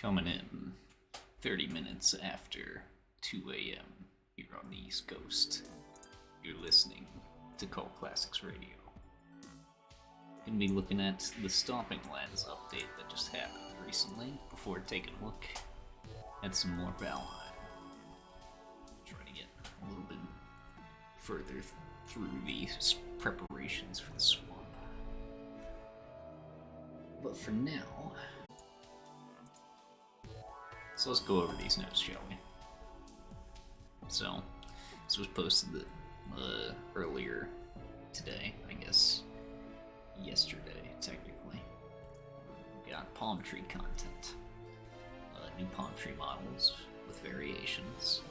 Coming in 30 minutes after 2 a.m. here on the East Coast. You're listening to Cult Classics Radio. Gonna be looking at the Stomping Lands update that just happened recently before taking a look at some more Valheim. Try to get a little bit further through the preparations for the swamp. But for now, so let's go over these notes, shall we? So, this was posted earlier today, I guess yesterday, technically. We got palm tree content. New palm tree models with variations.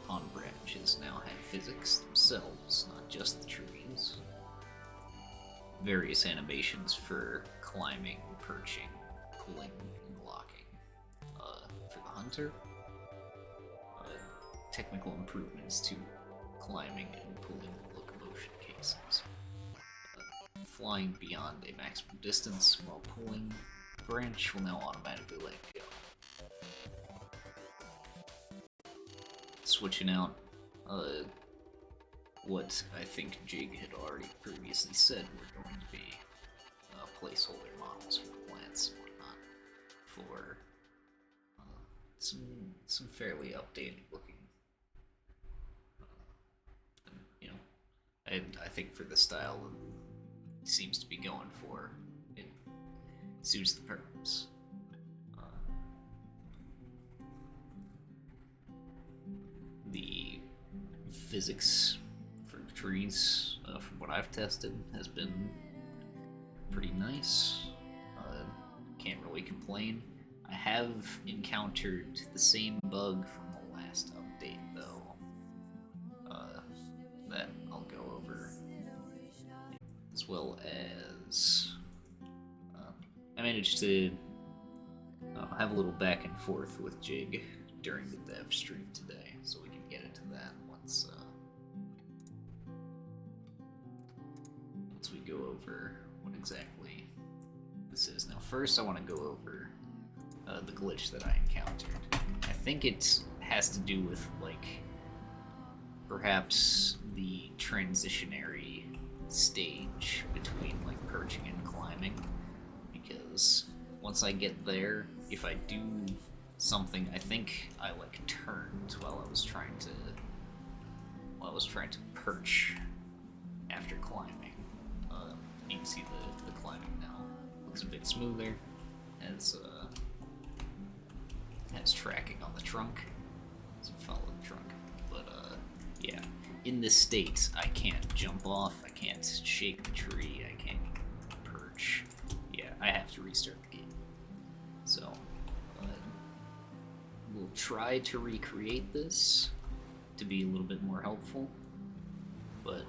Palm branches now have physics themselves, not just the trees. Various animations for climbing, perching, pulling, and locking. For the hunter, technical improvements to climbing and pulling locomotion cases. Flying beyond a maximum distance while pulling, branch will now automatically let go. Switching out what I think Jig had already previously said were going to be placeholder models for the plants and whatnot for some fairly updated looking, and I think for the style it seems to be going for, it suits the purpose. The physics for the trees, from what I've tested, has been pretty nice. Can't really complain. I have encountered the same bug from the last update, though, that I'll go over, as well as I managed to have a little back and forth with Jig during the dev stream today, so we can get into that once we go over what exactly this is. Now, first I want to go over the glitch that I encountered. I think it has to do with, like, perhaps the transitionary stage between, like, perching and climbing, because once I get there, if I do something, I think I, like, turned while I was trying to perch after climbing. You can see the climbing now looks a bit smoother as tracking on the trunk, so follow the trunk. But yeah, in this state, I can't jump off, I can't shake the tree, I can't perch. Yeah, I have to restart the game. So we'll try to recreate this to be a little bit more helpful, but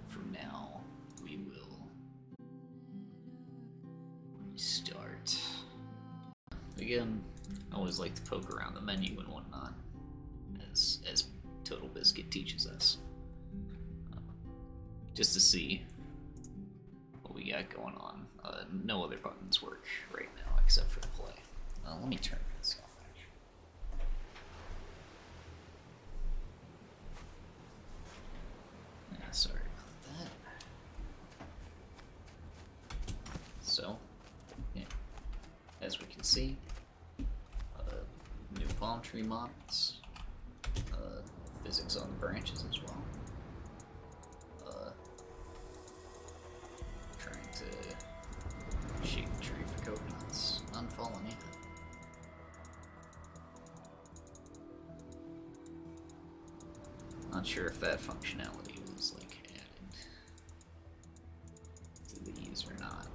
for now, we will restart. Again, I always like to poke around the menu and whatnot, as Total Biscuit teaches us, just to see what we got going on. No other buttons work right now except for the play. Let me turn this off, actually. Yeah, sorry about that. So, yeah, as we can see, new palm tree models, physics on the branches as well. Trying to shake the tree for coconuts, none falling yet. Not sure if that functionality was, like, added to these or not.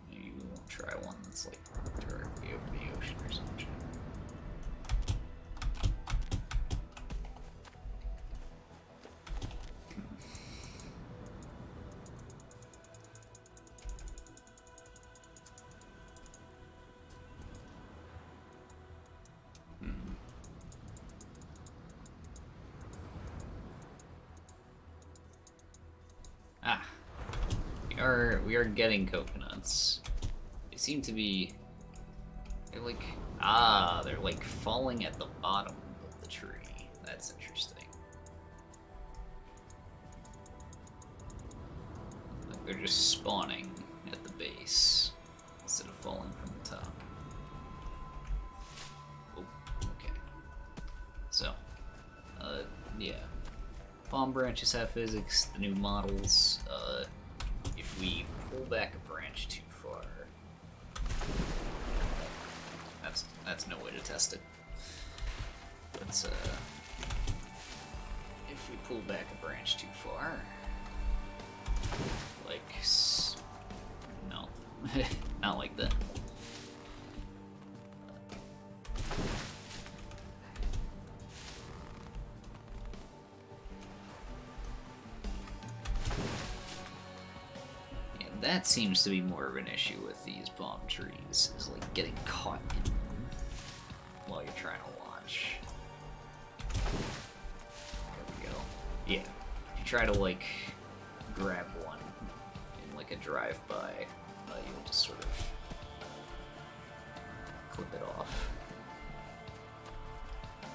Maybe we'll try one that's, like, directly over the ocean or something. We are getting coconut. sense. They seem to be... They're like... they're like falling at the bottom of the tree. That's interesting. Like they're just spawning at the base instead of falling from the top. Oh, okay. So, yeah. Palm branches have physics, the new models. If we pull back a branch too far, that's no way to test it. But if we pull back a branch too far, like no, not like that. That seems to be more of an issue with these palm trees, is like getting caught in them while you're trying to watch. There we go. Yeah. If you try to like grab one in like a drive-by, you'll just sort of clip it off.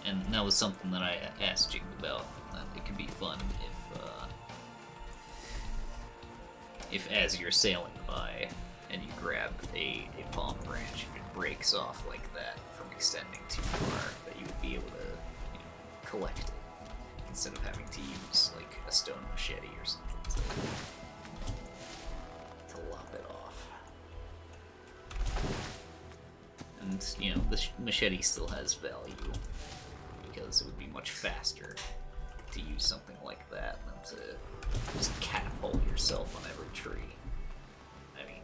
And that was something that I asked Jing about, that it could be fun if as you're sailing by and you grab a palm branch, if it breaks off like that from extending too far, that you would be able to, collect it instead of having to use like a stone machete or something to lop it off. And the machete still has value because it would be much faster to use something like that than to just catapult yourself on every tree. I mean,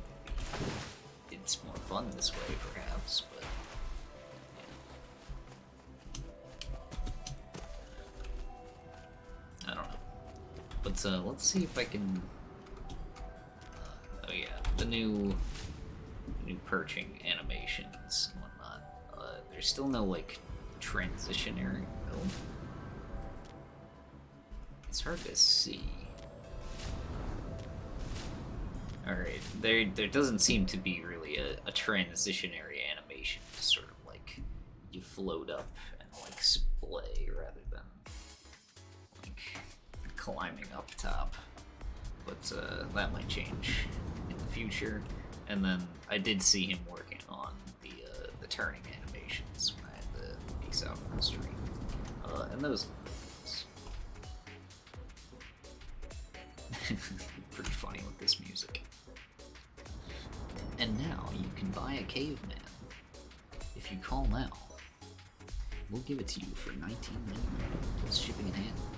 it's more fun this way, perhaps, but I don't know. But let's see if I can. Oh yeah, the new perching animations and whatnot. There's still no like transitionary build. It's hard to see. Alright, there doesn't seem to be really a transitionary animation, just sort of like you float up and like splay rather than like climbing up top. But that might change in the future. And then I did see him working on the turning animations when I had the weeks out from the stream. And those pretty funny with this music. And now you can buy a caveman. If you call now, we'll give it to you for $19.99 plus shipping and handling.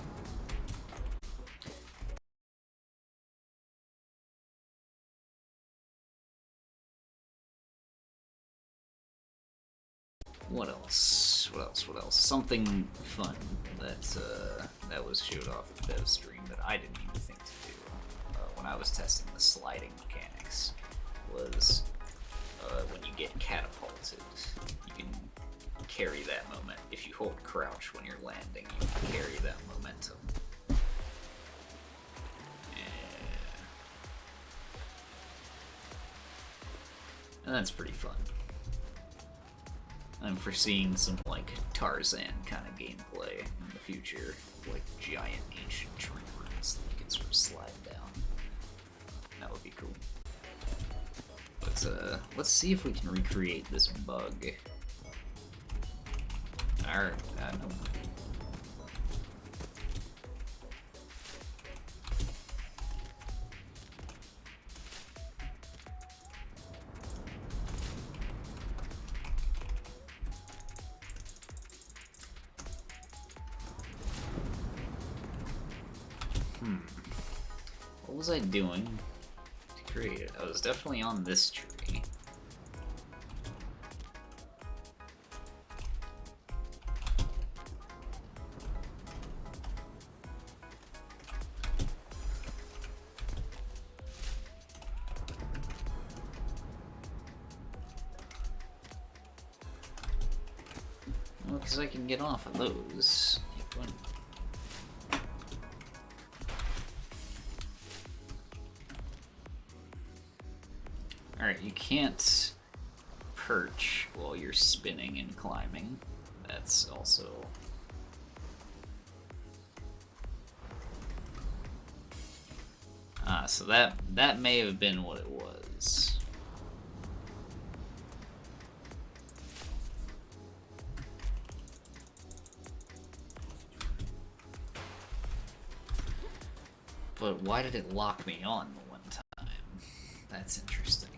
What else? What else? Something fun that was showed off at the dev stream that I didn't even think to do when I was testing the sliding mechanics was when you get catapulted, you can carry that moment. If you hold crouch when you're landing, you can carry that momentum. And that's pretty fun. I'm foreseeing some like Tarzan kind of gameplay in the future, like giant ancient tree roots that you can sort of slide down. That would be cool. But let's see if we can recreate this bug. Alright, no. What was I doing to create it? I was definitely on this tree. Well, because I can get off of those. You can't perch while you're spinning and climbing. That's also... so that may have been what it was. But why did it lock me on the one time? That's interesting.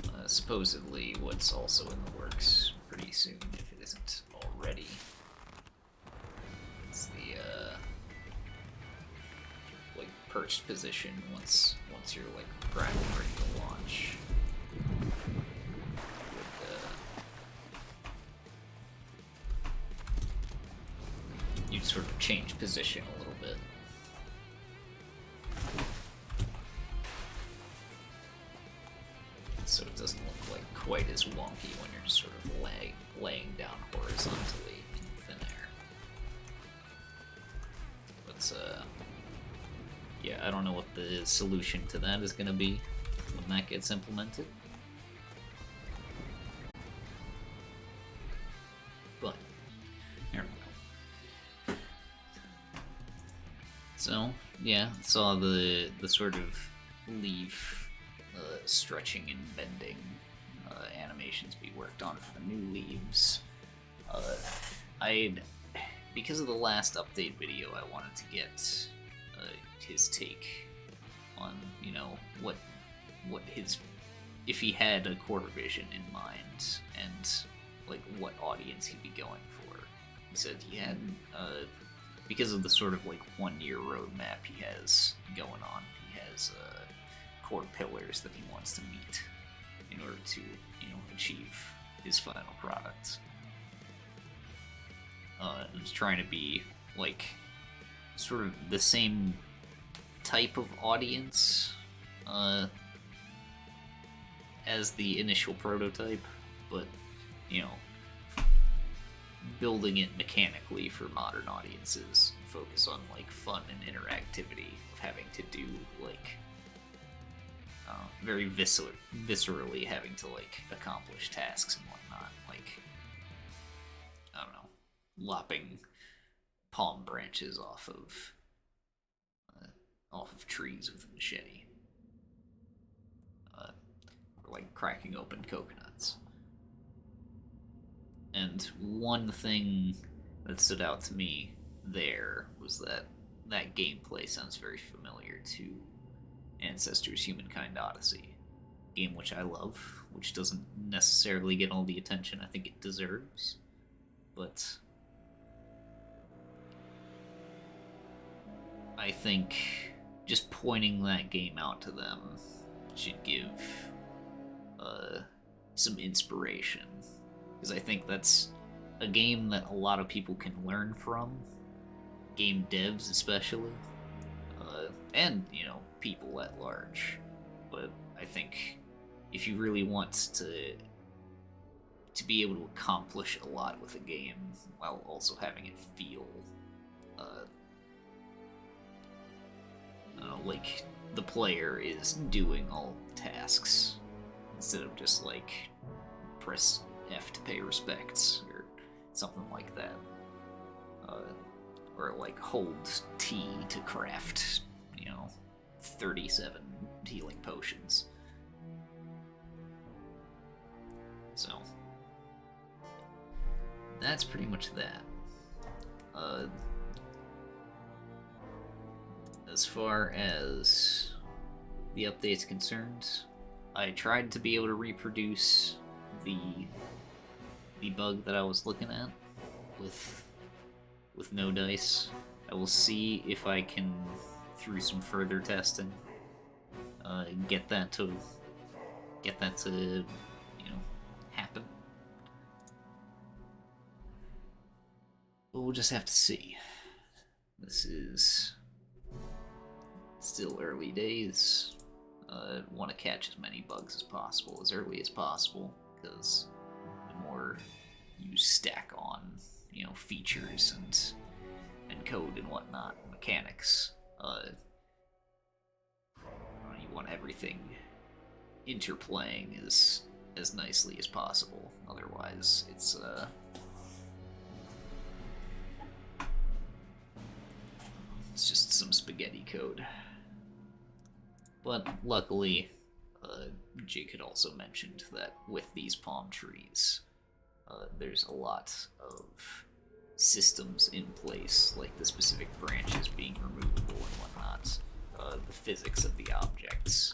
But supposedly what's also in the works pretty soon, if it isn't already, is the like perched position once you're like primed and ready to launch. You'd sort of change position a little bit. So it doesn't look like quite as wonky when you're just sort of laying down horizontally in thin air. But yeah, I don't know what the solution to that is going to be when that gets implemented. But there we go. So yeah, saw the sort of leaf stretching and bending animations be worked on for the new leaves. Because of the last update video, I wanted to get his take on, you know, what his, if he had a quarter vision in mind and like what audience he'd be going for. He said he had because of the sort of like 1 year roadmap he has going on, he has core pillars that he wants to meet in order to, you know, achieve his final product. It's trying to be like sort of the same type of audience as the initial prototype, but, you know, building it mechanically for modern audiences, focus on like fun and interactivity of having to do like very viscerally having to like accomplish tasks and whatnot, like, I don't know, lopping palm branches off of trees with a machete, or like cracking open coconuts. And one thing that stood out to me there was that gameplay sounds very familiar to Ancestors Humankind Odyssey, a game which I love, which doesn't necessarily get all the attention I think it deserves, but I think just pointing that game out to them should give some inspiration, because I think that's a game that a lot of people can learn from, game devs especially, and, you know, people at large. But I think if you really want to be able to accomplish a lot with a game while also having it feel like the player is doing all tasks instead of just like press F to pay respects or something like that, or like hold T to craft, you know, 37 healing potions. So that's pretty much that. As far as the update's concerned, I tried to be able to reproduce the bug that I was looking at with no dice. I will see if I can, through some further testing, get that to you know, happen. But we'll just have to see. This is still early days. Want to catch as many bugs as possible, as early as possible, because the more you stack on, you know, features and code and whatnot, mechanics. You want everything interplaying as nicely as possible. Otherwise, it's just some spaghetti code. But luckily, Jake had also mentioned that with these palm trees, there's a lot of systems in place, like the specific branches being removable and whatnot, the physics of the objects,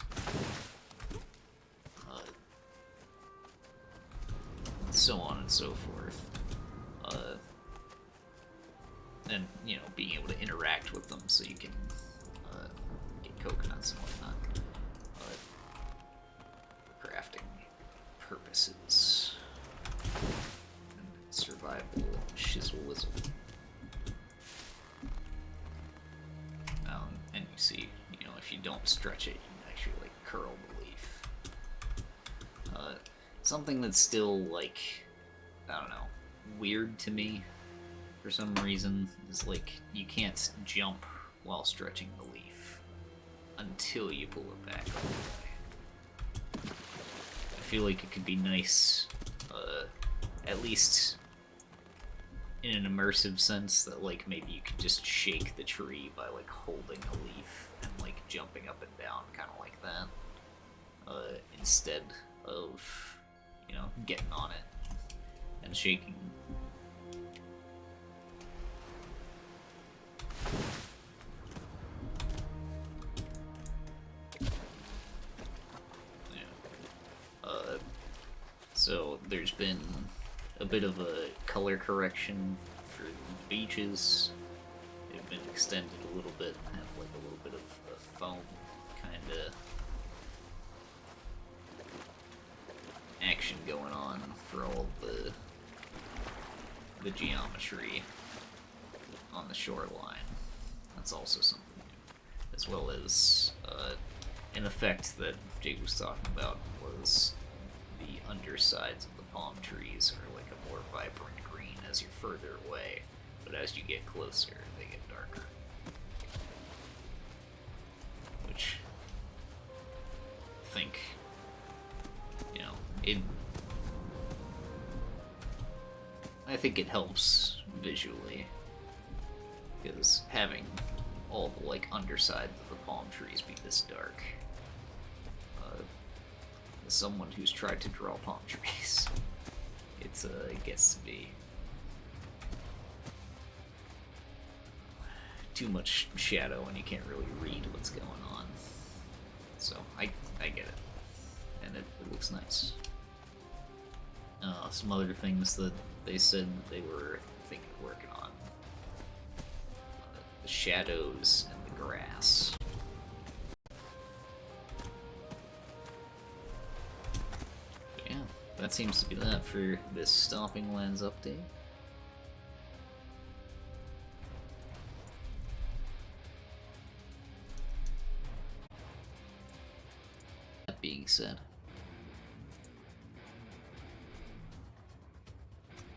so on and so forth. And, being able to interact with them so you can get coconuts and whatnot. For crafting purposes. And survival shizzle whizzle. And you see, if you don't stretch it, you can actually, curl the leaf. Something that's still, I don't know, weird to me for some reason is, you can't jump while stretching the leaf until you pull it back all the way. I feel like it could be nice, at least in an immersive sense, that, maybe you could just shake the tree by, holding a leaf and, jumping up and down, kind of like that, instead of, getting on it and shaking. So there's been a bit of a color correction for the beaches. They've been extended a little bit, have a little bit of a foam kind of action going on for all the geometry on the shoreline. That's also something new, as well as an effect that Jake was talking about was the undersides of the palm trees are a more vibrant green as you're further away, but as you get closer, they get darker. Which I think, I think it helps visually, because having all the undersides of the palm trees be this dark, as someone who's tried to draw palm trees, it gets to be too much shadow and you can't really read what's going on. So I get it, and it looks nice. Some other things that they said they were working on: the shadows and the grass. But yeah, that seems to be that for this Stomping Lands update. That being said,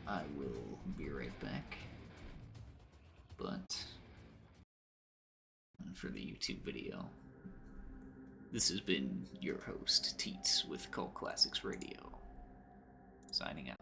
I will be right back, but for the YouTube video, this has been your host, Teets, with Cult Classics Radio, signing out.